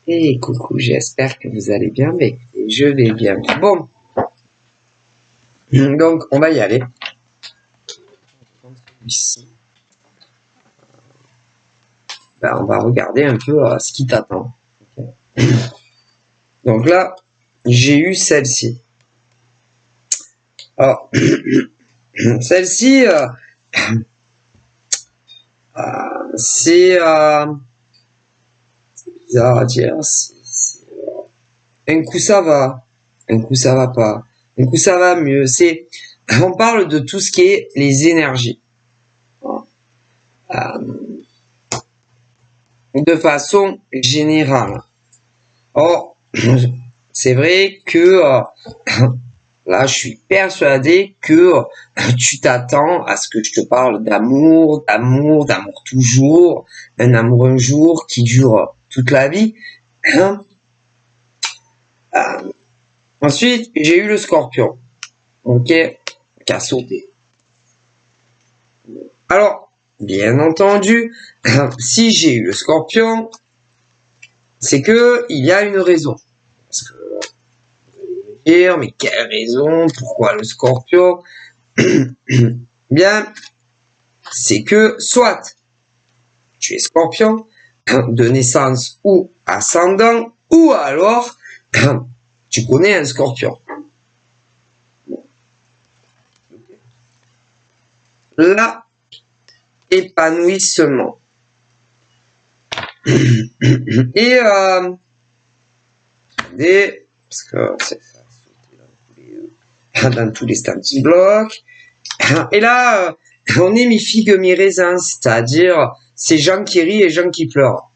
Et coucou, j'espère que vous allez bien, mais je vais bien. Bon, donc on va y aller. Ici, ben, on va regarder un peu ce qui t'attend. Okay. Donc là, j'ai eu celle-ci. Alors, celle-ci, c'est bizarre à dire. Un coup ça va, un coup ça va pas, un coup ça va mieux. On parle de tout ce qui est les énergies. De façon générale. Or, c'est vrai que là, je suis persuadé que tu t'attends à ce que je te parle d'amour, d'amour toujours, un amour un jour qui dure toute la vie. Hein. Ensuite, j'ai eu le scorpion, ok, qui a sauté. Alors, bien entendu, si j'ai eu le scorpion, c'est que il y a une raison. Parce que dire, mais quelle raison? Pourquoi le scorpion? Bien, c'est que soit tu es scorpion de naissance ou ascendant, ou alors tu connais un scorpion. Là, épanouissement. Et parce que c'est ça, dans tous les starting blocks. Et là, on est mi-figue, mi-raisin, c'est-à-dire c'est gens qui rient et gens qui pleurent.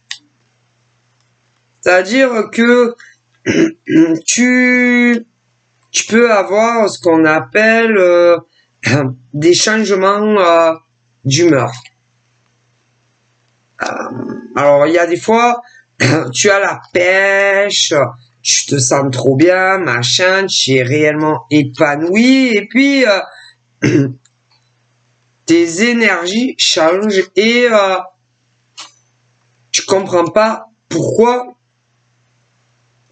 C'est-à-dire que tu peux avoir ce qu'on appelle des changements d'humeur. Alors, il y a des fois, tu as la pêche, tu te sens trop bien, machin, tu es réellement épanoui, et puis tes énergies changent et tu comprends pas pourquoi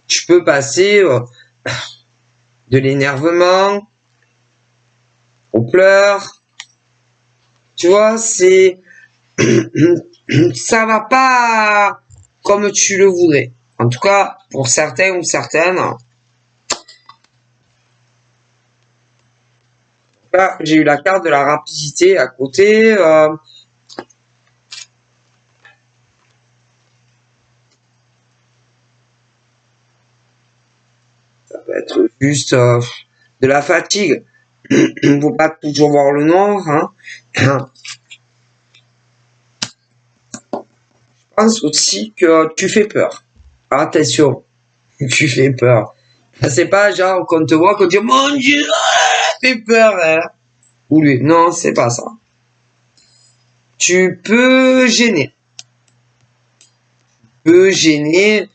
tu peux passer de l'énervement aux pleurs. Tu vois, ça va pas comme tu le voudrais. En tout cas, pour certains ou certaines. Là, j'ai eu la carte de la rapidité à côté. Ça peut être juste de la fatigue. Il ne faut pas toujours voir le noir. Hein. Je pense aussi que tu fais peur. Attention, tu fais peur. C'est pas genre qu'on te voit, qu'on te dit mon Dieu, fait peur. Hein. Ou lui. Non, c'est pas ça. Tu peux gêner. Tu peux gêner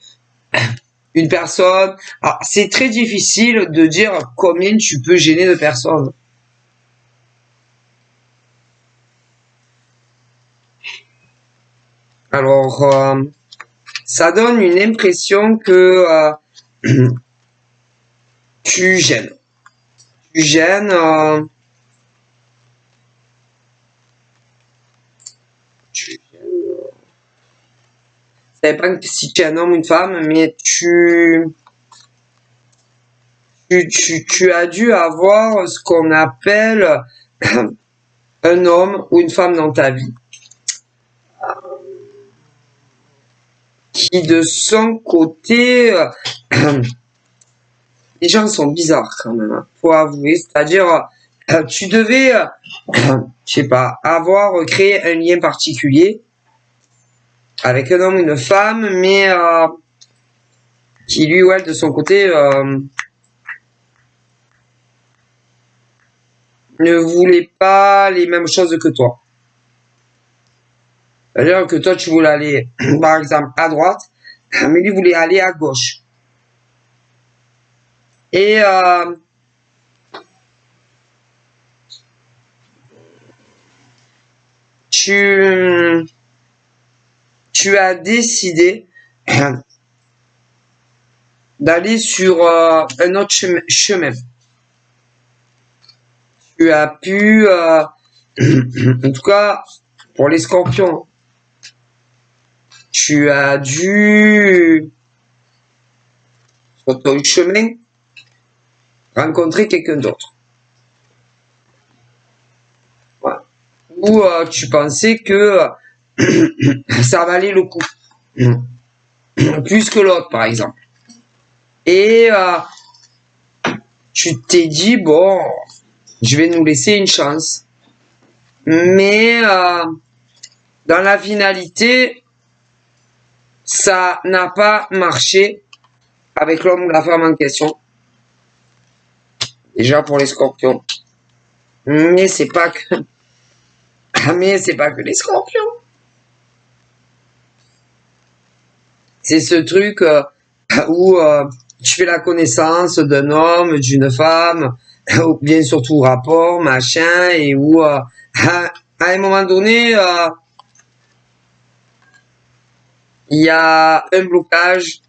une personne. Alors, c'est très difficile de dire combien tu peux gêner de personnes. Alors, ça donne une impression que tu gênes. Tu gênes. Ça dépend si tu es un homme ou une femme, mais tu as dû avoir ce qu'on appelle un homme ou une femme dans ta vie qui de son côté les gens sont bizarres quand même, hein, faut avouer, c'est-à-dire tu devais je sais pas, avoir créé un lien particulier avec un homme ou une femme, mais qui lui ou elle de son côté ne voulait pas les mêmes choses que toi. C'est-à-dire que toi, tu voulais aller, par exemple, à droite, mais lui voulait aller à gauche. Et tu as décidé d'aller sur un autre chemin. Tu as pu, en tout cas, pour les scorpions, tu as dû, sur ton chemin, rencontrer quelqu'un d'autre. Voilà. Ou tu pensais que ça valait le coup. Plus que l'autre, par exemple. Et tu t'es dit, bon, je vais nous laisser une chance. Mais dans la finalité, ça n'a pas marché avec l'homme ou la femme en question. Déjà pour les scorpions. Mais c'est pas que les scorpions. C'est ce truc où tu fais la connaissance d'un homme, d'une femme, ou bien surtout rapport, machin, et où à un moment donné, il y a un blocage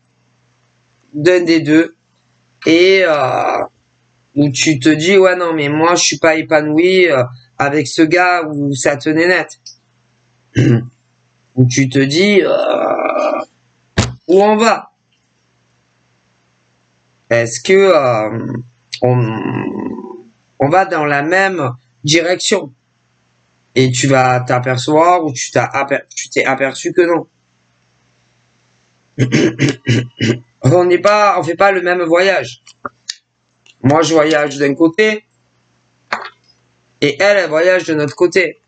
d'un des deux, et où tu te dis, ouais, non, mais moi, je suis pas épanoui avec ce gars où ça tenait net. Où tu te dis, où on va? Est-ce que on va dans la même direction? Et tu vas t'apercevoir ou tu t'es aperçu que non. On fait pas le même voyage. Moi, je voyage d'un côté et elle voyage de notre côté.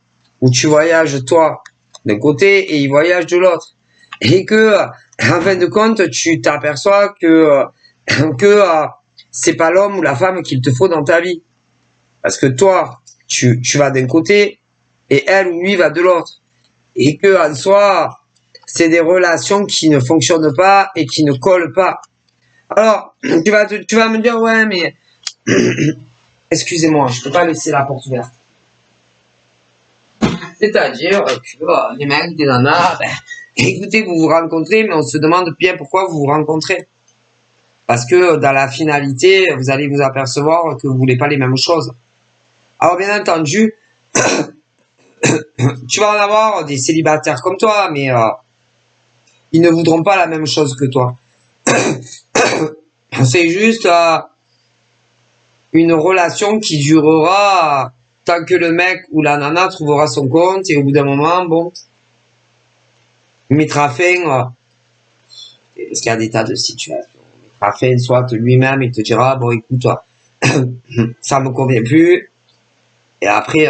Ou tu voyages toi d'un côté et il voyage de l'autre. Et que, en fin de compte, tu t'aperçois que c'est pas l'homme ou la femme qu'il te faut dans ta vie. Parce que toi, tu vas d'un côté et elle ou lui va de l'autre. Et que, en soi, c'est des relations qui ne fonctionnent pas et qui ne collent pas. Alors, tu vas me dire, ouais, mais, excusez-moi, je peux pas laisser la porte ouverte. C'est-à-dire que les mecs, des nanas, écoutez, vous vous rencontrez, mais on se demande bien pourquoi vous vous rencontrez. Parce que dans la finalité, vous allez vous apercevoir que vous voulez pas les mêmes choses. Alors bien entendu, tu vas en avoir des célibataires comme toi, mais ils ne voudront pas la même chose que toi. C'est juste une relation qui durera tant que le mec ou la nana trouvera son compte et au bout d'un moment, bon, il mettra fin, parce qu'il y a des tas de situations, il mettra fin soit lui-même, il te dira, bon écoute, ça me convient plus, et après,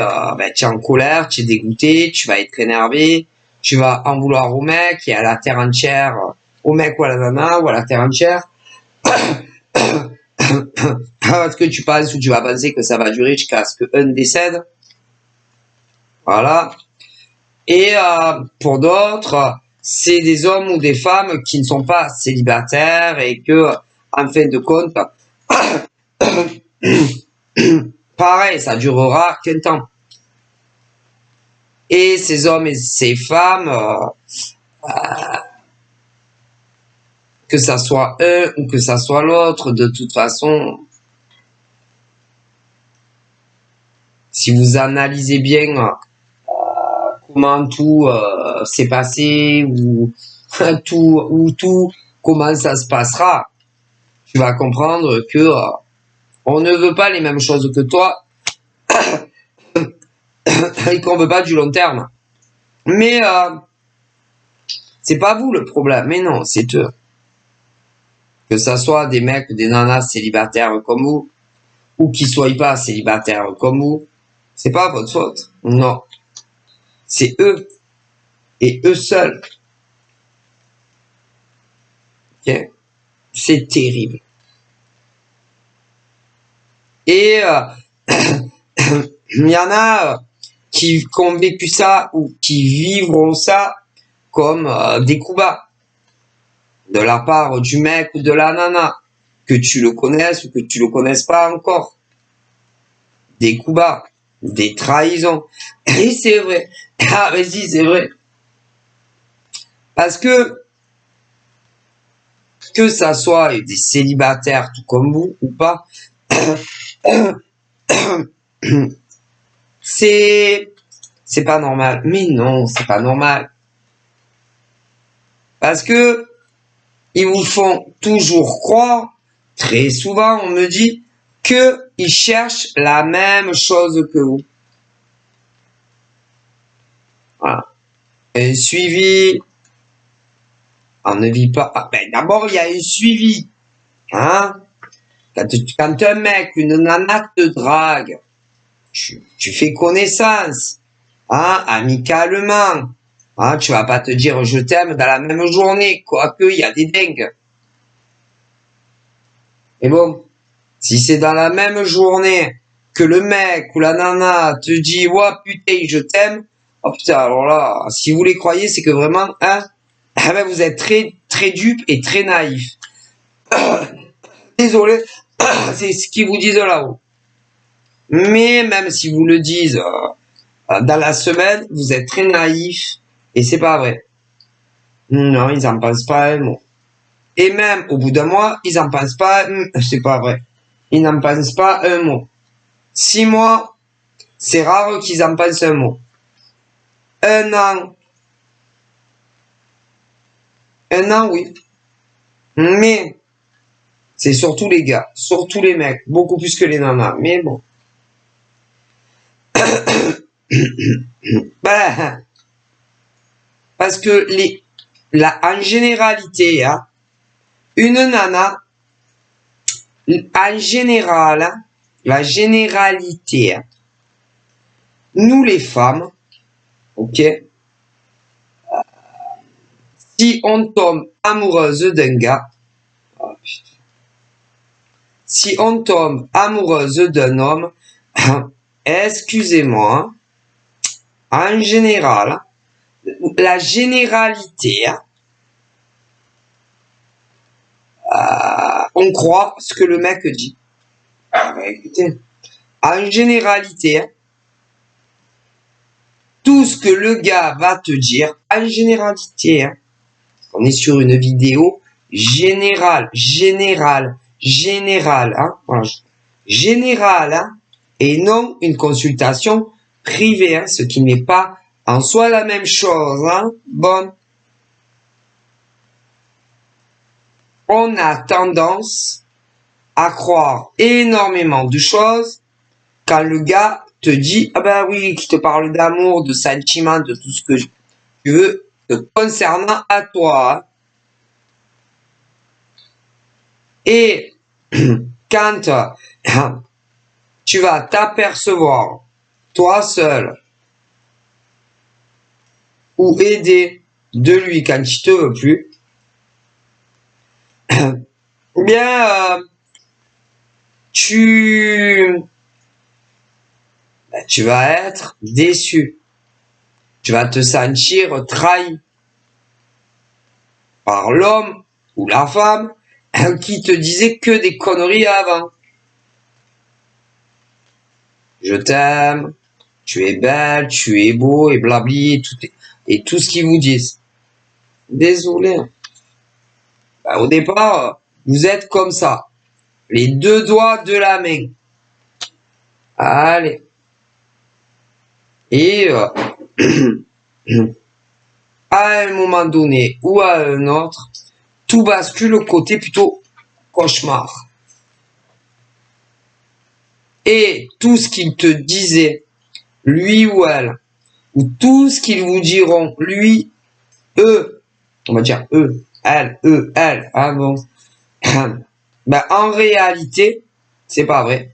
tu es en colère, tu es dégoûté, tu vas être énervé, tu vas en vouloir au mec et à la terre entière, au mec ou à la nana ou à la terre entière, parce que tu penses ou tu vas penser que ça va durer jusqu'à ce qu'un décède. Voilà. Et pour d'autres, c'est des hommes ou des femmes qui ne sont pas célibataires et que, en fin de compte, pareil, ça durera qu'un temps. Et ces hommes et ces femmes, que ça soit un ou que ça soit l'autre, de toute façon, si vous analysez bien comment tout s'est passé ou comment ça se passera, tu vas comprendre que on ne veut pas les mêmes choses que toi et qu'on veut pas du long terme. Mais c'est pas vous le problème, mais non, c'est eux. Que ça soit des mecs ou des nanas célibataires comme vous, ou qui soient pas célibataires comme vous, c'est pas votre faute. Non. C'est eux. Et eux seuls. Okay. C'est terrible. Et il y en a qui ont vécu ça ou qui vivront ça comme des coups bas de la part du mec ou de la nana, que tu le connaisses ou que tu le connaisses pas encore. Des coups bas, des trahisons. Et c'est vrai. Ah mais si, c'est vrai. Parce que que ça soit des célibataires tout comme vous ou pas, c'est pas normal. Mais non, c'est pas normal. Parce que ils vous font toujours croire, très souvent on me dit, que ils cherchent la même chose que vous. Voilà. Un suivi, on ne vit pas. Ah, ben d'abord, il y a un suivi. Hein? Quand un mec, une nana te drague, tu fais connaissance, hein, amicalement. Hein, tu vas pas te dire je t'aime dans la même journée, quoique il y a des dingues. Mais bon, si c'est dans la même journée que le mec ou la nana te dit ouais putain je t'aime, oh putain alors là, si vous les croyez, c'est que vraiment, hein, ah ben vous êtes très très dupe et très naïf. Désolé, c'est ce qu'ils vous disent là-haut. Mais même si vous le disent dans la semaine, vous êtes très naïf et c'est pas vrai. Non, ils en pensent pas un mot. Et même au bout d'un mois, ils en pensent pas, c'est pas vrai. Ils n'en pensent pas un mot. 6 mois, c'est rare qu'ils en pensent un mot. 1 an. 1 an, oui. Mais, c'est surtout les gars, surtout les mecs, beaucoup plus que les nanas. Mais bon. Ben, parce que en généralité, hein, une nana, en général, hein, la généralité, hein, nous les femmes, ok, si on tombe amoureuse d'un gars, oh, si on tombe amoureuse d'un homme, excusez-moi, en général, la généralité, on croit ce que le mec dit. Ah, bah, écoutez, en généralité, tout ce que le gars va te dire, en généralité, on est sur une vidéo générale, hein, voilà, générale, hein, et non une consultation privée, hein, ce qui n'est pas en soi la même chose, hein. Bon, on a tendance à croire énormément de choses quand le gars te dit ah ben oui, qui te parle d'amour, de sentiments, de tout ce que tu veux concernant à toi. Hein. Et quand tu vas t'apercevoir toi seul ou aider de lui quand il te veut plus, bien tu vas être déçu. Tu vas te sentir trahi par l'homme ou la femme qui te disait que des conneries avant. Je t'aime, tu es belle, tu es beau et blabli et tout ce qu'ils vous disent. Désolé. Ben, au départ, vous êtes comme ça. Les 2 doigts de la main. Allez. Et à un moment donné ou à un autre, tout bascule côté plutôt cauchemar. Et tout ce qu'ils te disaient, lui ou elle, ou tout ce qu'ils vous diront, lui, eux, on va dire eux, elle, ah bon, ben en réalité, c'est pas vrai.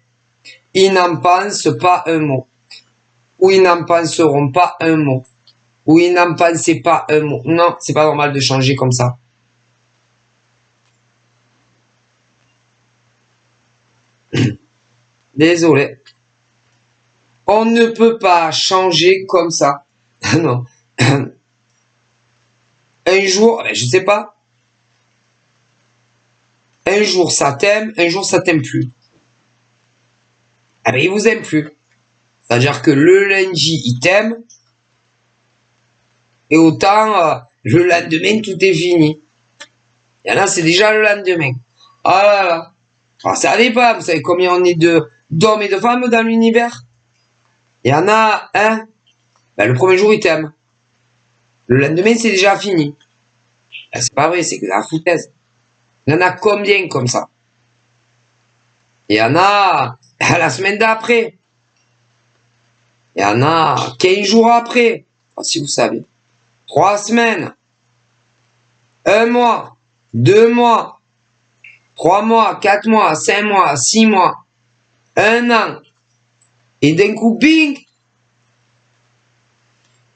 Ils n'en pensent pas un mot, ou ils n'en penseront pas un mot, ou ils n'en pensaient pas un mot. Non, c'est pas normal de changer comme ça. Désolé. On ne peut pas changer comme ça. Non. Un jour, je sais pas. Un jour ça t'aime, un jour ça t'aime plus. Ah ben il vous aime plus. C'est-à-dire que le lundi il t'aime et autant le lendemain tout est fini. Il y en a, c'est déjà le lendemain. Ah là là. Alors, ça dépend. Vous savez combien on est d'hommes et de femmes dans l'univers? Il y en a un. Ben, le premier jour, il t'aime. Le lendemain, c'est déjà fini. Ben, c'est pas vrai, c'est que la foutaise. Il y en a combien comme ça? Il y en a la semaine d'après. Il y en a 15 jours après. Si vous savez. 3 semaines. 1 mois. 2 mois. 3 mois. 4 mois. 5 mois. 6 mois. 1 an. Et d'un coup, bing!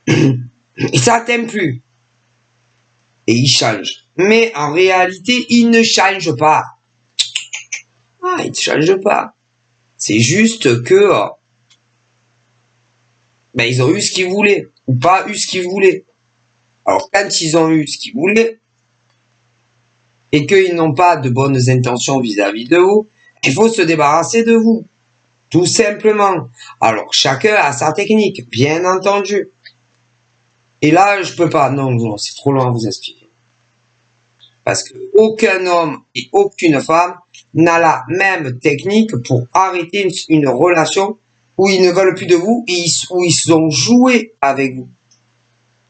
Et ça t'aime plus. Et il change. Mais en réalité, il ne change pas. Ah, il ne change pas. C'est juste que ben, ils ont eu ce qu'ils voulaient. Ou pas eu ce qu'ils voulaient. Alors quand ils ont eu ce qu'ils voulaient, et qu'ils n'ont pas de bonnes intentions vis-à-vis de vous, il faut se débarrasser de vous. Tout simplement. Alors chacun a sa technique, bien entendu. Et là, je peux pas. Non, non, c'est trop loin à vous expliquer. Parce que aucun homme et aucune femme n'a la même technique pour arrêter une relation où ils ne veulent plus de vous et où ils ont joué avec vous.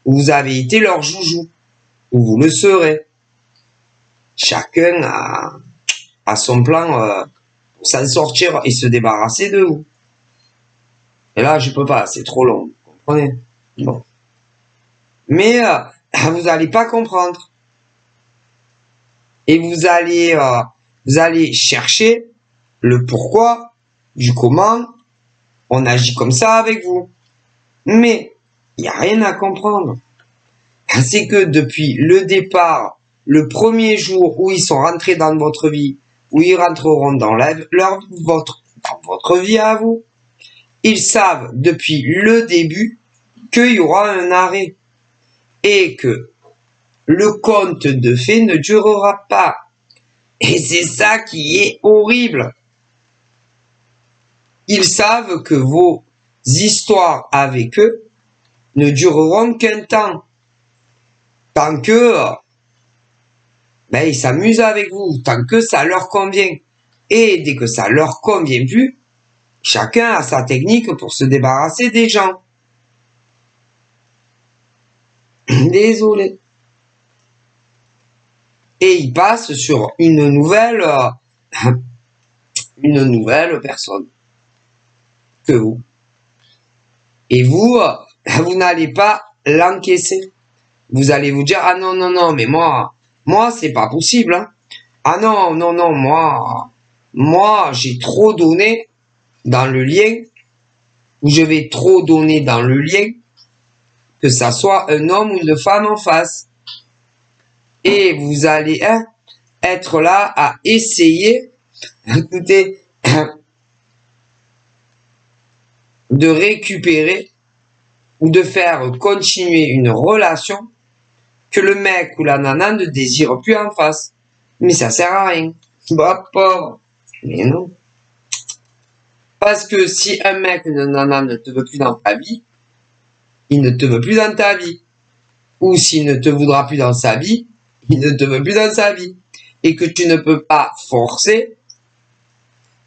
Où vous avez été leur joujou. Où vous le serez. Chacun a son plan pour s'en sortir et se débarrasser de vous. Et là, je peux pas, c'est trop long. Vous comprenez? Bon. Mais vous n'allez pas comprendre. Et vous allez chercher le pourquoi, du comment on agit comme ça avec vous. Mais il n'y a rien à comprendre. C'est que depuis le départ, le premier jour où ils sont rentrés dans votre vie, où ils rentreront dans votre vie à vous, ils savent depuis le début qu'il y aura un arrêt et que le conte de fées ne durera pas. Et c'est ça qui est horrible. Ils savent que vos histoires avec eux ne dureront qu'un temps. Tant que ben, ils s'amusent avec vous, tant que ça leur convient. Et dès que ça leur convient plus, chacun a sa technique pour se débarrasser des gens. Désolé. Et ils passent sur une nouvelle personne que vous. Et vous, vous n'allez pas l'encaisser. Vous allez vous dire, ah non, non, non, mais moi, c'est pas possible. Hein. Ah non, non, non, moi, j'ai trop donné dans le lien, ou je vais trop donner dans le lien, que ça soit un homme ou une femme en face. Et vous allez être là à essayer, écoutez, de récupérer ou de faire continuer une relation que le mec ou la nana ne désire plus en face. Mais ça sert à rien. Bah, pauvre. Mais non. Parce que si un mec ou une nana ne te veut plus dans ta vie, il ne te veut plus dans ta vie. Ou s'il ne te voudra plus dans sa vie, il ne te veut plus dans sa vie. Et que tu ne peux pas forcer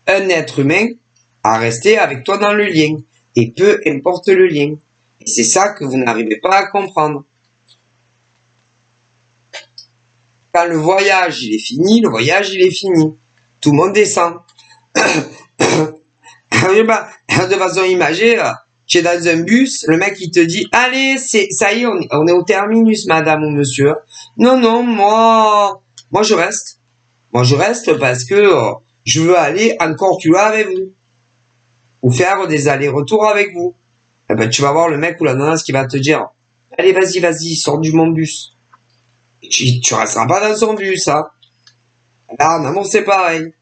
un être humain à rester avec toi dans le lien. Et peu importe le lien. Et c'est ça que vous n'arrivez pas à comprendre. Quand le voyage il est fini, le voyage il est fini. Tout le monde descend. De façon imagée, tu es dans un bus, le mec il te dit allez, ça y est, on est au terminus, madame ou monsieur. Non, non, moi je reste. Moi je reste parce que je veux aller encore plus loin avec vous. Ou faire des allers-retours avec vous. Eh ben, tu vas voir le mec ou la nana qui va te dire allez, vas-y, sors du mon bus. Et tu resteras pas dans son bus, hein. Là, en amour, c'est pareil.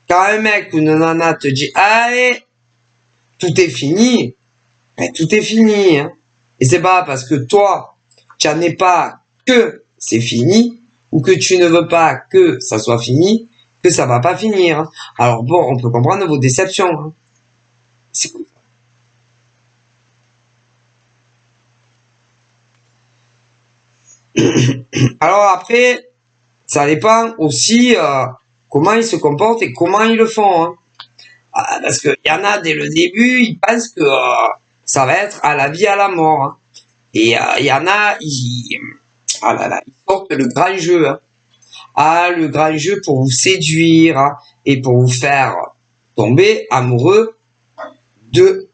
Quand un mec ou une nana te dit allez, tout est fini, ben, tout est fini. Hein. Et c'est pas parce que toi, tu n'en es pas que c'est fini, ou que tu ne veux pas que ça soit fini, que ça va pas finir. Hein. Alors bon, on peut comprendre vos déceptions. Hein. C'est cool. Alors après, Ça dépend aussi comment ils se comportent et comment ils le font. Hein. Parce qu'il y en a dès le début, ils pensent que ça va être à la vie à la mort. Hein. Et il y en a, ah là là, ils sortent le grand jeu. Hein. Ah, le grand jeu pour vous séduire hein, et pour vous faire tomber amoureux d'eux.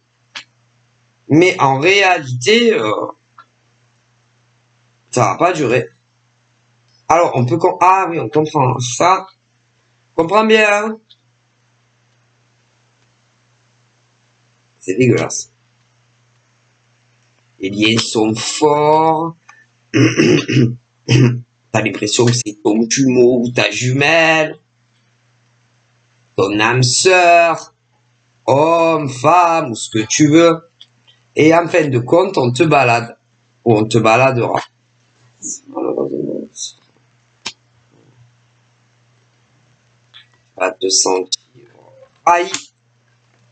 Mais en réalité, ça va pas durer. Alors, on peut... Ah oui, on comprend ça. On comprend bien. Hein. C'est dégueulasse. Les liens sont forts. T'as l'impression que c'est ton jumeau ou ta jumelle, ton âme sœur, homme, femme ou ce que tu veux. Et en fin de compte, on te balade. Ou on te baladera. Va te sentir trahi.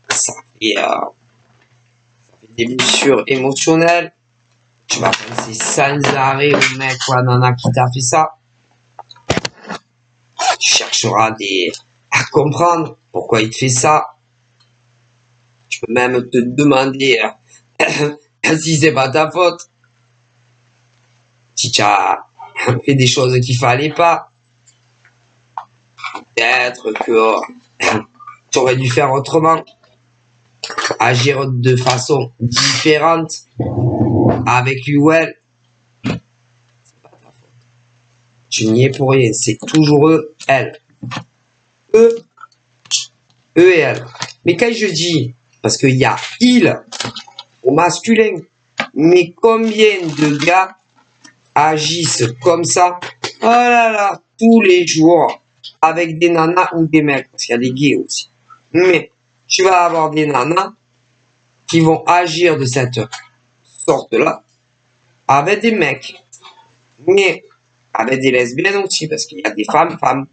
Ça fait des blessures émotionnelles. Tu vas penser sans arrêt au mec ou à la nana qui t'a fait ça. Tu chercheras à comprendre pourquoi il te fait ça. Tu peux même te demander si c'est pas ta faute. Si tu as fait des choses qu'il fallait pas. Peut-être que tu aurais dû faire autrement. Agir de façon différente avec lui ou elle. C'est pas ta faute. Tu n'y es pour rien. C'est toujours eux, elle. Eux et elle. Mais quand je dis, parce qu'il y a il au masculin, mais combien de gars agissent comme ça, oh là là, tous les jours, avec des nanas ou des mecs, parce qu'il y a des gays aussi. Mais tu vas avoir des nanas qui vont agir de cette sorte-là avec des mecs, mais avec des lesbiennes aussi, parce qu'il y a des femmes, femme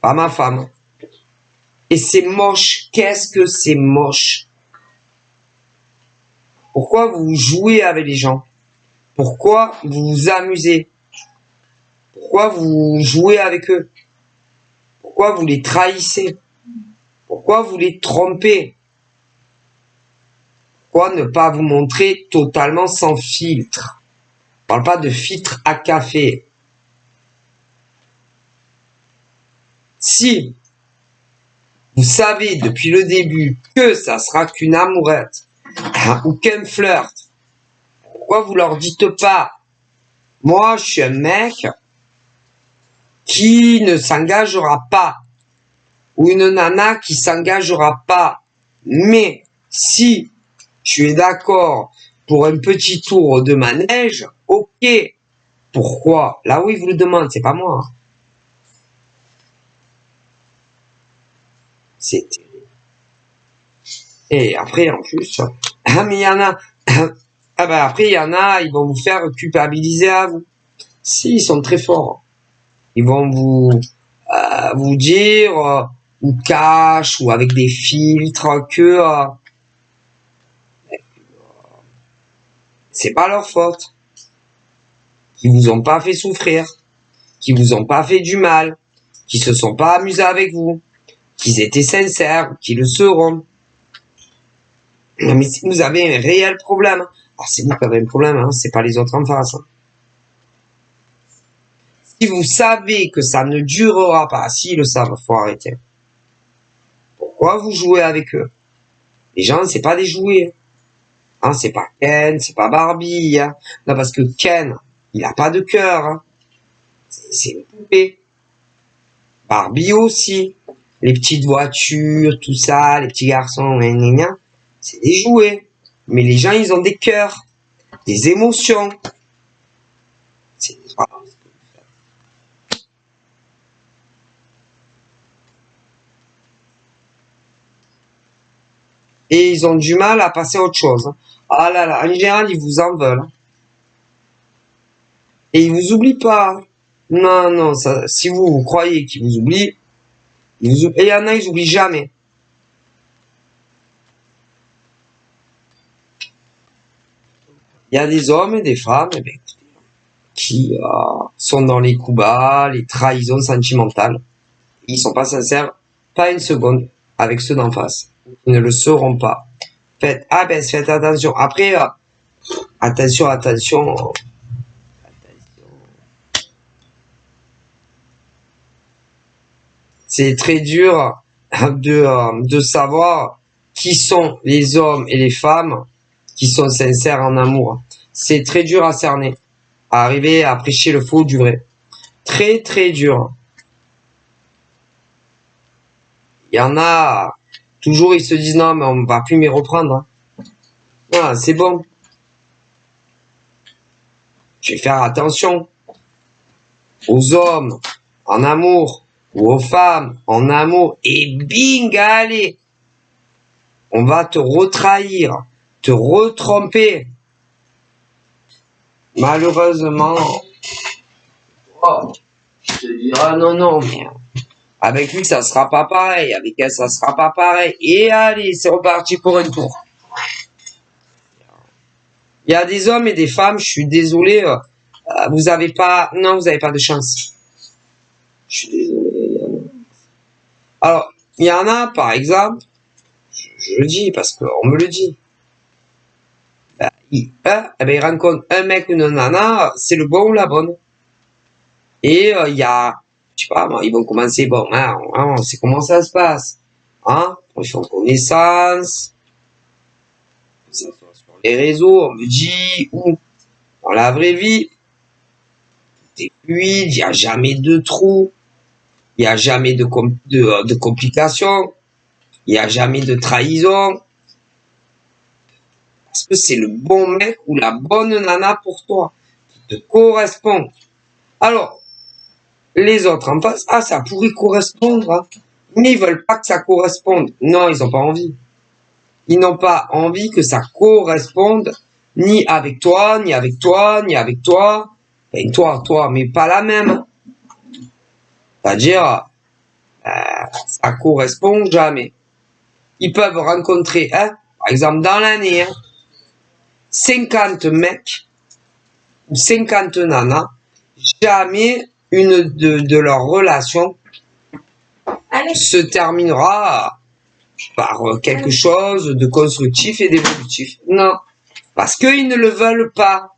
à femme. Et c'est moche. Qu'est-ce que c'est moche? Pourquoi vous jouez avec les gens? Pourquoi vous vous amusez? Pourquoi vous jouez avec eux? Pourquoi vous les trahissez? Pourquoi vous les trompez? Pourquoi ne pas vous montrer totalement sans filtre? Je parle pas de filtre à café. Si vous savez depuis le début que ça sera qu'une amourette ou qu'un flirt, pourquoi vous leur dites pas, moi je suis un mec qui ne s'engagera pas, ou une nana qui s'engagera pas, mais si tu es d'accord pour un petit tour de manège, ok. Pourquoi? Là où ils vous le demandent, c'est pas moi. C'est terrible. Et après, en plus, mais il y en a, ah ben après, il y en a, ils vont vous faire culpabiliser à vous. Si, ils sont très forts. Ils vont vous dire, ou cache, ou avec des filtres, que c'est pas leur faute. Qu'ils vous ont pas fait souffrir. Qu'ils vous ont pas fait du mal. Qu'ils se sont pas amusés avec vous. Qu'ils étaient sincères, qu'ils le seront. Mais si vous avez un réel problème, alors c'est vous qui avez un problème, hein, c'est pas les autres en face. Hein. Si vous savez que ça ne durera pas, s'ils le savent, faut arrêter. Pourquoi vous jouez avec eux? Les gens, c'est pas des jouets. Hein, c'est pas Ken, c'est pas Barbie. Hein. Non, parce que Ken, il a pas de cœur. Hein. C'est une poupée. Barbie aussi. Les petites voitures, tout ça, les petits garçons, c'est des jouets. Mais les gens, ils ont des cœurs, des émotions. C'est pas... Et ils ont du mal à passer à autre chose. Ah là là, en général, ils vous en veulent. Et ils vous oublient pas. Non, non, ça, si vous croyez qu'ils vous oublient, et il y en a, ils oublient jamais. Il y a des hommes et des femmes, eh bien, qui sont dans les coups bas, les trahisons sentimentales. Ils sont pas sincères, pas une seconde, avec ceux d'en face. Ils ne le seront pas. Faites attention. Après, attention. C'est très dur de savoir qui sont les hommes et les femmes qui sont sincères en amour. C'est très dur à cerner, à arriver à prêcher le faux du vrai. Très, très dur. Il y en a, toujours ils se disent non, mais on va plus m'y reprendre. Voilà, c'est bon. Je vais faire attention aux hommes en amour ou aux femmes en amour et bing, allez, on va te retrahir, te retromper. Malheureusement, je te dirai non, mais avec lui ça sera pas pareil, avec elle ça sera pas pareil. Et allez, c'est reparti pour un tour. Il y a des hommes et des femmes, je suis désolé, vous avez pas de chance. Je suis désolé. Alors, il y en a, par exemple, je le dis parce qu'on me le dit. Il rencontre un mec ou une nana, c'est le bon ou la bonne. Et il y a, je sais pas, ils vont commencer, bon, on sait comment ça se passe. Hein, ils font connaissance. Sur les réseaux, on me dit, ou dans la vraie vie, c'est fluide, il n'y a jamais de trous, il n'y a jamais de complications, il n'y a jamais de trahison. Parce que c'est le bon mec ou la bonne nana pour toi, qui te correspond. Alors, les autres en face, ça pourrait correspondre, hein, mais ils veulent pas que ça corresponde. Non, ils n'ont pas envie. Ils n'ont pas envie que ça corresponde ni avec toi, ni avec toi, ni avec toi. Et toi, mais pas la même. C'est-à-dire, ça correspond jamais. Ils peuvent rencontrer, par exemple, dans l'année, 50 mecs ou 50 nanas, jamais une de leurs relations se terminera par quelque chose de constructif et d'évolutif. Non, parce qu'ils ne le veulent pas.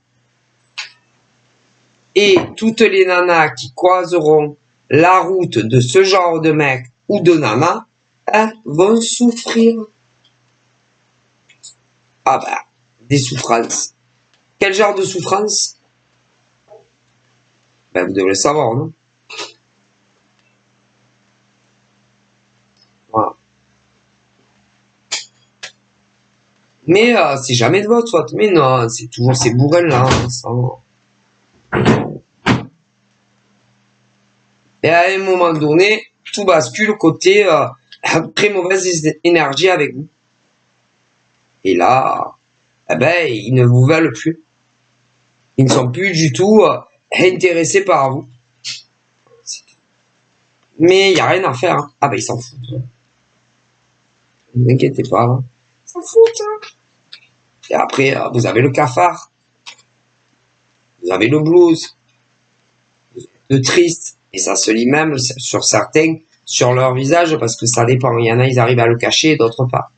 Et toutes les nanas qui croiseront la route de ce genre de mec ou de nana, vont souffrir. Des souffrances. Quel genre de souffrance? Vous devez le savoir, non? Voilà. Mais c'est jamais de votre faute. Mais non, c'est toujours ces bourrins-là. Et à un moment donné, tout bascule côté très mauvaise énergie avec vous. Et là, ils ne vous veulent plus. Ils ne sont plus du tout intéressés par vous. Mais il n'y a rien à faire. Hein. Ils s'en foutent. Ne vous inquiétez pas. Hein. Ils s'en foutent. Hein. Et après, vous avez le cafard. Vous avez le blues. Le triste. Et ça se lit même sur certains, sur leur visage, parce que ça dépend. Il y en a, ils arrivent à le cacher, d'autres pas.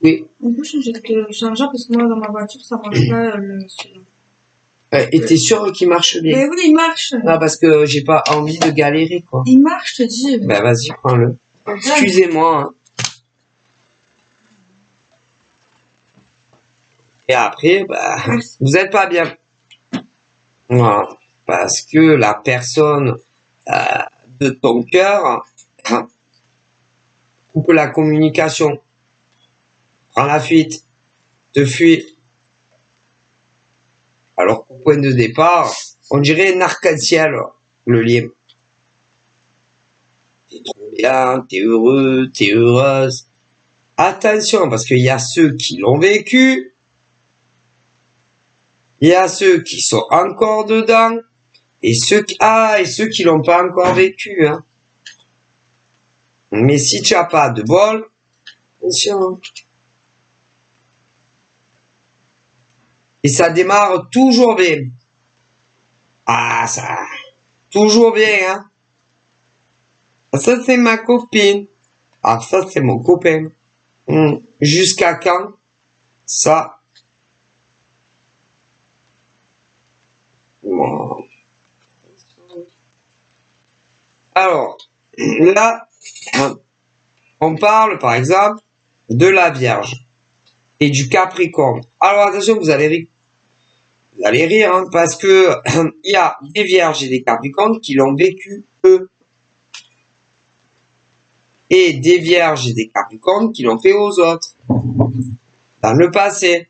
Oui. On peut changer de chargeur parce que moi, dans ma voiture, ça marche pas celui-là. Et t'es sûr qu'il marche bien? Mais oui, il marche. Non, parce que j'ai pas envie de galérer, quoi. Il marche, je te dis. Vas-y, prends-le. Excusez-moi. Hein. Et après, vous n'êtes pas bien. Voilà. Parce que la personne de ton cœur coupe la communication, prend la fuite, te fuit. Alors qu'au point de départ, on dirait un arc-en-ciel, le lien. T'es trop bien, t'es heureux, t'es heureuse. Attention, parce qu'il y a ceux qui l'ont vécu, il y a ceux qui sont encore dedans, et ceux qui l'ont pas encore vécu. Hein. Mais si tu n'as pas de bol, attention. Et ça démarre toujours bien. Ah, ça, toujours bien, hein. Ça, c'est ma copine. Ah, ça, c'est mon copain. Jusqu'à quand? Ça. Bon. Alors, là, on parle, par exemple, de la Vierge et du Capricorne. Alors, attention, vous allez rire, hein, parce que il y a des Vierges et des Capricornes qui l'ont vécu, eux. Et des Vierges et des Capricornes qui l'ont fait aux autres, dans le passé.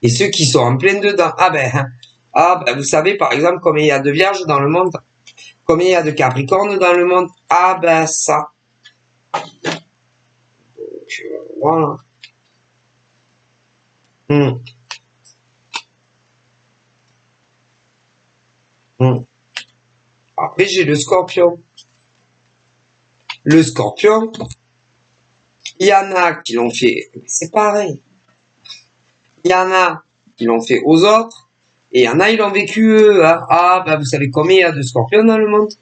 Et ceux qui sont en plein dedans. Ah ben, vous savez, par exemple, combien il y a de Vierges dans le monde? Combien il y a de Capricornes dans le monde? Ah ben, ça. Donc, voilà. Après, j'ai le Scorpion. Le Scorpion, il y en a qui l'ont fait, c'est pareil. Il y en a qui l'ont fait aux autres, et il y en a, ils l'ont vécu eux. Hein. Ah, ben, vous savez combien il y a de Scorpions dans le monde?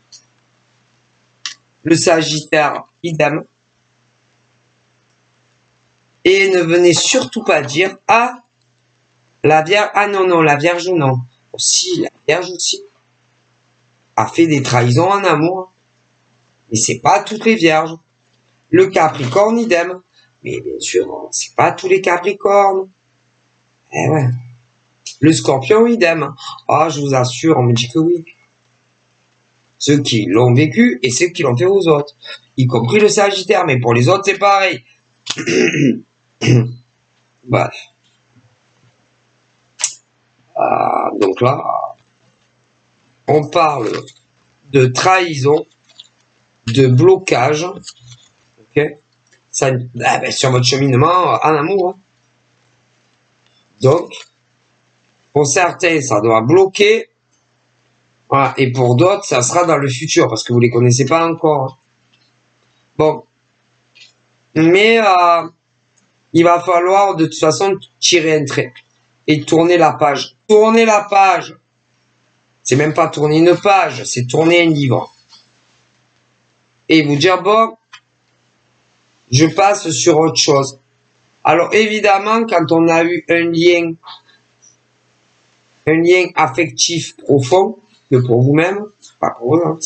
Le Sagittaire, idem. Et ne venez surtout pas dire, ah, la Vierge, ah non, la Vierge non. Aussi, la Vierge aussi a fait des trahisons en amour. Mais c'est pas toutes les Vierges. Le Capricorne, idem. Mais bien sûr, c'est pas tous les Capricornes. Eh ouais. Le Scorpion, idem. Ah, je vous assure, on me dit que oui. Ceux qui l'ont vécu et ceux qui l'ont fait aux autres. Y compris le Sagittaire, mais pour les autres, c'est pareil. Bref. Donc là, on parle de trahison, de blocage, ok, ça, sur votre cheminement en amour. Hein. Donc, pour certains, ça doit bloquer, voilà, et pour d'autres, ça sera dans le futur, parce que vous les connaissez pas encore. Bon, mais il va falloir de toute façon tirer un trait et tourner la page. Tourner la page, c'est même pas tourner une page, c'est tourner un livre. Et vous dire, bon, je passe sur autre chose. Alors évidemment, quand on a eu un lien affectif profond, que pour vous-même, pas pour eux,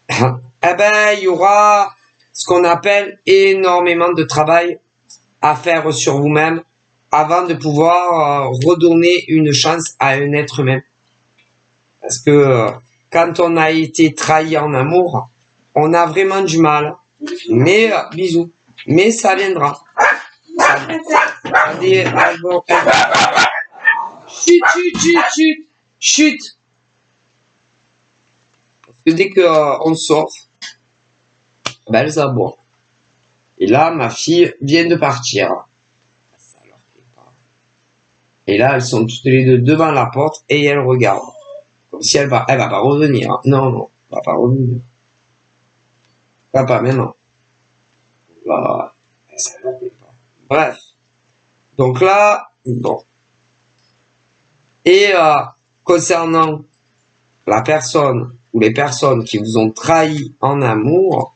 hein, eh ben, il y aura ce qu'on appelle énormément de travail à faire sur vous-même avant de pouvoir redonner une chance à un être humain. Parce que quand on a été trahi en amour, on a vraiment du mal. Mais, bisous. Mais ça viendra. Chut. Parce que dès qu'on sort, ben elles aboient. Et là, ma fille vient de partir. Et là, elles sont toutes les deux devant la porte et elles regardent. Comme si elle va pas revenir. Non, elle va pas revenir. Pas maintenant. Là, ça leur plaît pas. Bref. Donc là, bon. Et concernant la personne ou les personnes qui vous ont trahi en amour,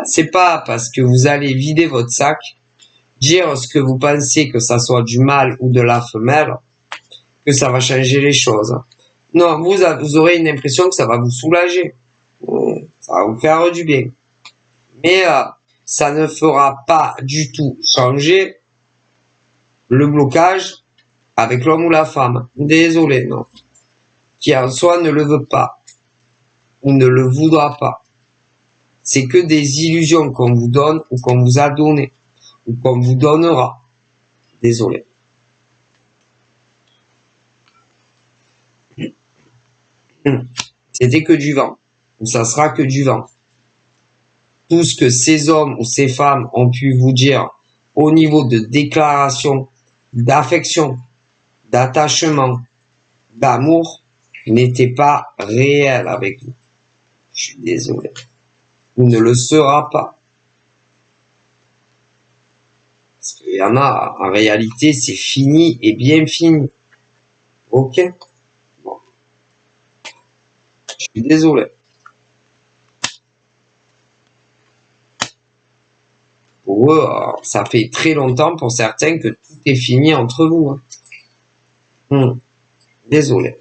c'est pas parce que vous allez vider votre sac, dire ce que vous pensez, que ça soit du mâle ou de la femelle, que ça va changer les choses. Non, vous aurez une impression que ça va vous soulager. Ça va vous faire du bien. Mais ça ne fera pas du tout changer le blocage avec l'homme ou la femme. Désolé, non. Qui en soi ne le veut pas ou ne le voudra pas. C'est que des illusions qu'on vous donne ou qu'on vous a donné ou qu'on vous donnera. Désolé. C'était que du vent. Ou ça sera que du vent. Tout ce que ces hommes ou ces femmes ont pu vous dire au niveau de déclaration, d'affection, d'attachement, d'amour, n'était pas réel avec vous. Je suis désolé. Il ne le sera pas. Parce qu'il y en a, en réalité, c'est fini et bien fini. Ok. Bon. Je suis désolé. Pour eux, ça fait très longtemps pour certains que tout est fini entre vous. Hein. Désolé.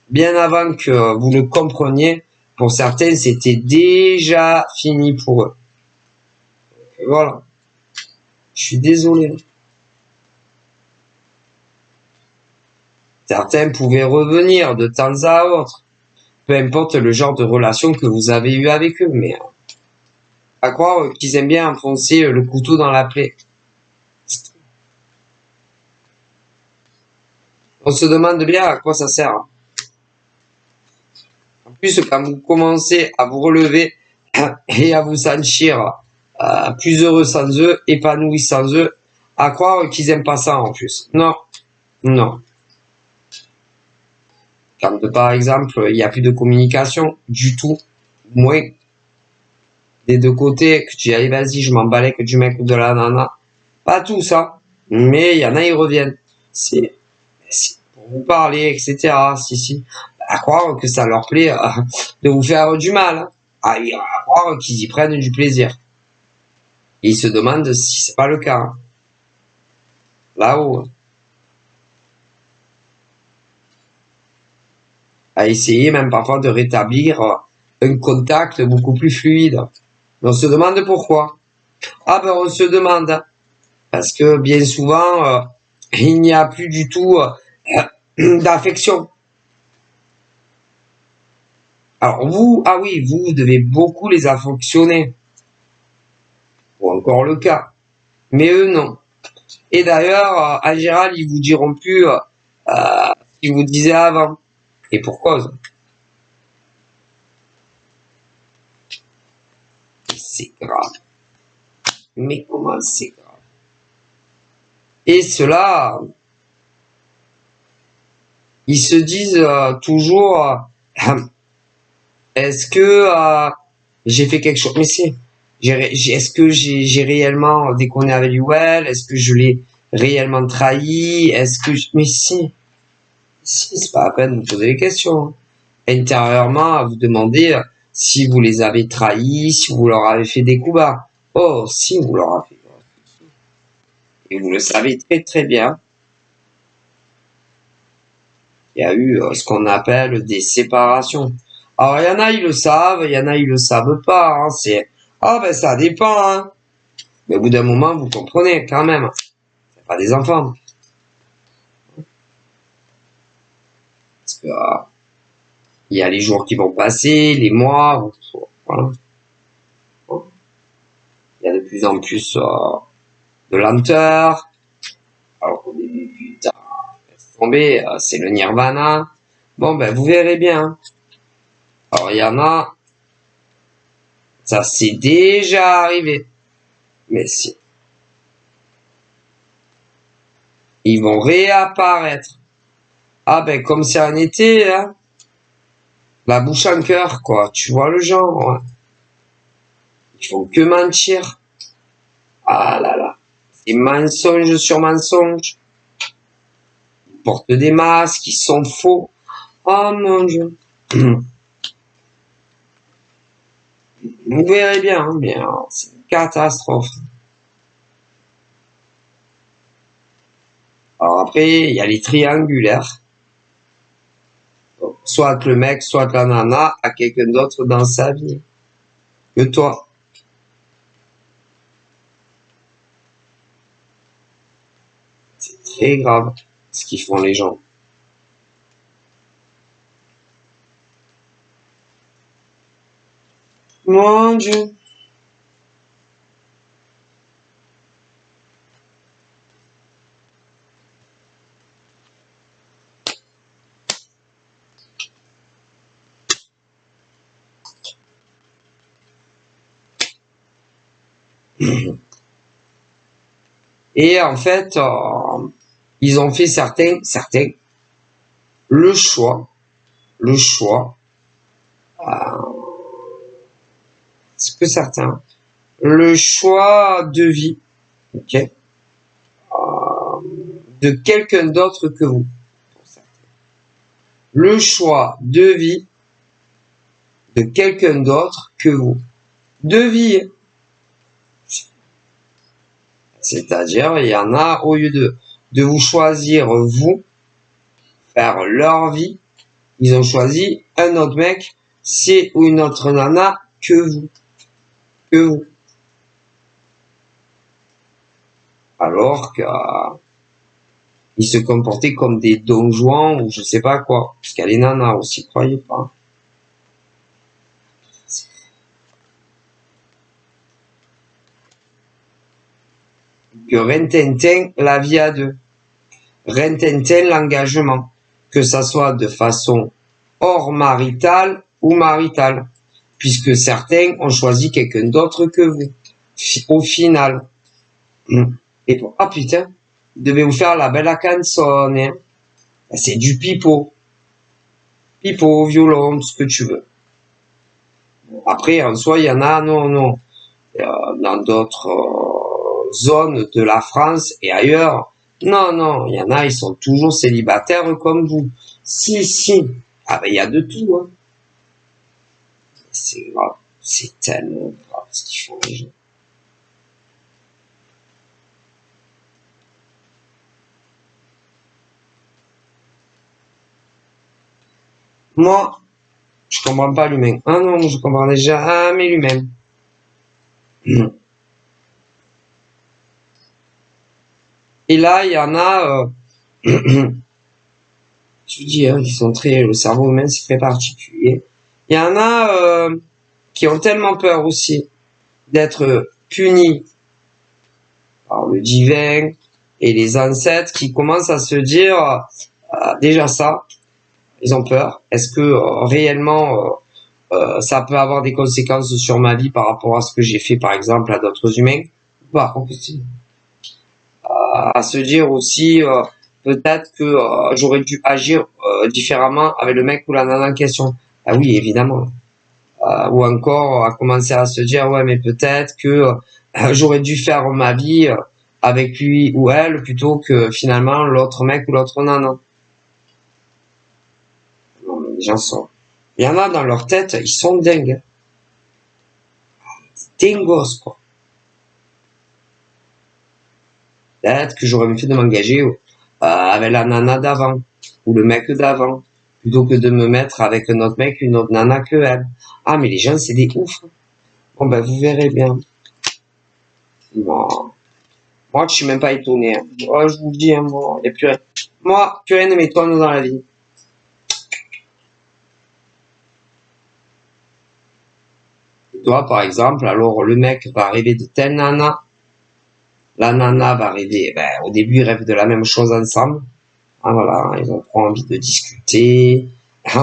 Bien avant que vous le compreniez, pour certains, c'était déjà fini pour eux. Et voilà. Je suis désolé. Certains pouvaient revenir de temps à autre. Peu importe le genre de relation que vous avez eu avec eux, mais à croire qu'ils aiment bien enfoncer le couteau dans la plaie. On se demande bien à quoi ça sert. En plus, quand vous commencez à vous relever et à vous sentir plus heureux sans eux, épanoui sans eux, à croire qu'ils aiment pas ça en plus. Non, non. Quand par exemple, il n'y a plus de communication du tout, moins des deux côtés, que tu dis allez vas-y, je m'en balais que du mec ou de la nana. Pas tout ça, mais il y en a, ils reviennent. C'est pour vous parler, etc. Si. À croire que ça leur plaît de vous faire du mal. Hein. À croire qu'ils y prennent du plaisir. Et ils se demandent si c'est pas le cas. Hein. Là-haut. À essayer même parfois de rétablir un contact beaucoup plus fluide. On se demande pourquoi. Ah ben on se demande. Parce que bien souvent, il n'y a plus du tout d'affection. Alors vous, ah oui, vous devez beaucoup les affectionner. Ou encore le cas. Mais eux, non. Et d'ailleurs, en général, ils vous diront plus ce qu'ils vous disaient avant. Et pour cause. C'est grave. Mais comment c'est grave? Et cela, ils se disent toujours, est-ce que j'ai fait quelque chose? Mais si. Est-ce que j'ai réellement déconné avec Well? Est-ce que je l'ai réellement trahi? Est-ce que mais si, c'est pas la peine de vous poser les questions. Intérieurement, à vous demander si vous les avez trahis, si vous leur avez fait des coups bas. Oh, si vous leur avez fait. Et vous le savez très très bien. Il y a eu ce qu'on appelle des séparations. Alors, il y en a, ils le savent, il y en a, ils le savent pas. Hein. C'est, ben, ça dépend. Hein. Mais au bout d'un moment, vous comprenez quand même. C'est pas des enfants. Parce que, il y a les jours qui vont passer, les mois, voilà. Il y a de plus en plus de lenteur. Alors au début, putain, laisse tomber, c'est le nirvana. Bon, ben, vous verrez bien. Alors, il y en a, ça s'est déjà arrivé. Mais si. Ils vont réapparaître. Ah ben, comme c'est un été, hein. La bouche en cœur, quoi. Tu vois le genre, hein. Ils font que mentir. Ah là là. C'est mensonge sur mensonge. Ils portent des masques, ils sont faux. Oh mon Dieu. Vous verrez bien, hein, mais c'est une catastrophe. Alors après, il y a les triangulaires. Soit le mec, soit la nana a quelqu'un d'autre dans sa vie que toi. C'est très grave ce qu'ils font les gens. Mon Dieu. Et en fait, ils ont fait certains, le choix, ce que certains, le choix de vie, ok, de quelqu'un d'autre que vous. Le choix de vie de quelqu'un d'autre que vous. De vie. C'est-à-dire, il y en a, au lieu de vous choisir vous, faire leur vie, ils ont choisi un autre mec, c'est ou une autre nana que vous. Que vous. Alors que ils se comportaient comme des donjons ou je sais pas quoi. Parce qu'il y a les nanas aussi, croyez pas. Que Rintintin, la vie à deux. Rintintin, l'engagement. Que ça soit de façon hors maritale ou maritale. Puisque certains ont choisi quelqu'un d'autre que vous. Au final. Et pour, ah putain, vous devez vous faire la belle canzone. Hein. C'est du pipeau. Pipeau, violon, tout ce que tu veux. Après, en soi, il y en a, non. Dans d'autres zones de la France et ailleurs, non, il y en a, ils sont toujours célibataires comme vous. Si. Ah ben, il y a de tout, hein. C'est grave. C'est tellement grave ce qu'ils font, les gens. Moi, je comprends pas l'humain. Ah non, je comprends jamais l'humain. Et là, il y en a, je dis, hein, ils sont très, le cerveau humain, c'est très particulier. Il y en a qui ont tellement peur aussi d'être punis par le divin et les ancêtres qui commencent à se dire, déjà ça, ils ont peur. Est-ce que réellement ça peut avoir des conséquences sur ma vie par rapport à ce que j'ai fait par exemple à d'autres humains? Bah, à se dire aussi peut-être que j'aurais dû agir différemment avec le mec ou la nana en question. Ah oui, évidemment. Ou encore à commencer à se dire ouais mais peut-être que j'aurais dû faire ma vie avec lui ou elle plutôt que finalement l'autre mec ou l'autre nana. Non mais les gens sont... Il y en a dans leur tête, ils sont dingues. Dingos quoi. Peut-être que j'aurais mieux fait de m'engager avec la nana d'avant ou le mec d'avant plutôt que de me mettre avec un autre mec, une autre nana que elle. Ah mais les gens c'est des oufs. Bon ben vous verrez bien. Bon. Moi je suis même pas étonné. Hein. Oh, je vous le dis, hein, bon, y a plus rien. Moi, plus rien ne m'étonne dans la vie. Et toi par exemple, alors le mec va rêver de telle nana. La nana va rêver, ben, au début ils rêvent de la même chose ensemble. Ah, voilà, ils ont trop envie de discuter,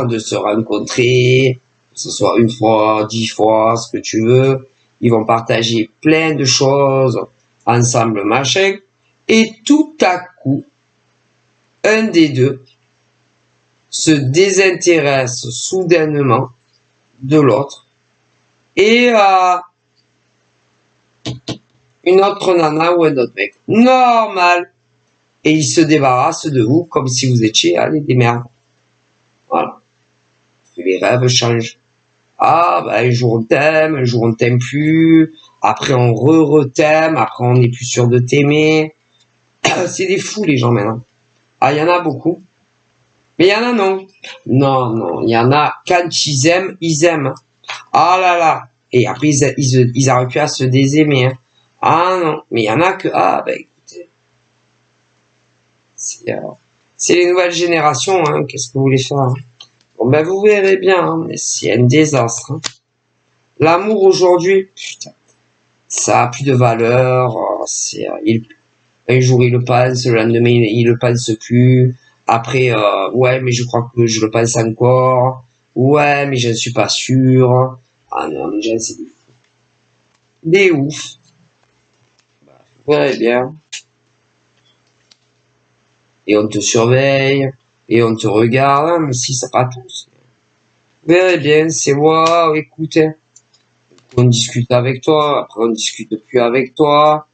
de se rencontrer, que ce soit une fois, 10 fois, ce que tu veux. Ils vont partager plein de choses ensemble, machin. Et tout à coup, un des deux se désintéresse soudainement de l'autre et une autre nana ou un autre mec. Normal. Et il se débarrasse de vous comme si vous étiez, allez, des merdes. Voilà. Les rêves changent. Ah, bah, un jour on t'aime, un jour on t'aime plus, après on re-t'aime, après on n'est plus sûr de t'aimer. C'est des fous, les gens, maintenant. Ah, il y en a beaucoup. Mais il y en a non. Non, il y en a, quand ils aiment, ils aiment. Ah là là. Et après, ils arrivent plus à se désaimer. Hein. Ah non. Mais il y en a que, ah, bah, écoutez. C'est les nouvelles générations, hein. Qu'est-ce que vous voulez faire? Hein. Bon, ben, vous verrez bien, hein. C'est un désastre. Hein. L'amour aujourd'hui, putain, ça a plus de valeur. C'est, un jour il le pense, le lendemain il le pense plus. Après, ouais, mais je crois que je le pense encore. Ouais, mais je ne suis pas sûr. Ah non, les gens, c'est des ouf. Bah, vous verrez bien. Et on te surveille, et on te regarde, hein, mais si, ça pas tous. Vous verrez bien, c'est waouh, écoutez. On discute avec toi, après on discute plus avec toi.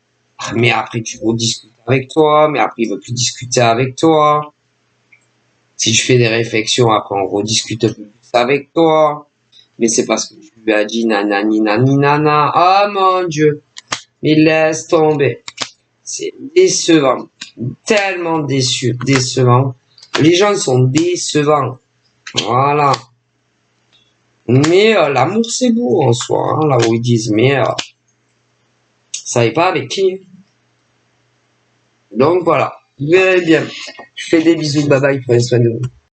Mais après, tu rediscutes avec toi, mais après, il veut plus discuter avec toi. Si je fais des réflexions, après, on rediscute un peu plus avec toi. Mais c'est parce que tu lui as dit nanani nani nana. Ah mon Dieu. Mais laisse tomber. C'est décevant. Tellement décevant. Les gens sont décevants. Voilà. Mais l'amour, c'est beau en soi. Hein, là où ils disent, mais ça n'est pas avec qui. Donc voilà. Vous verrez bien. Je fais des bisous. Bye bye. Prenez soin de vous.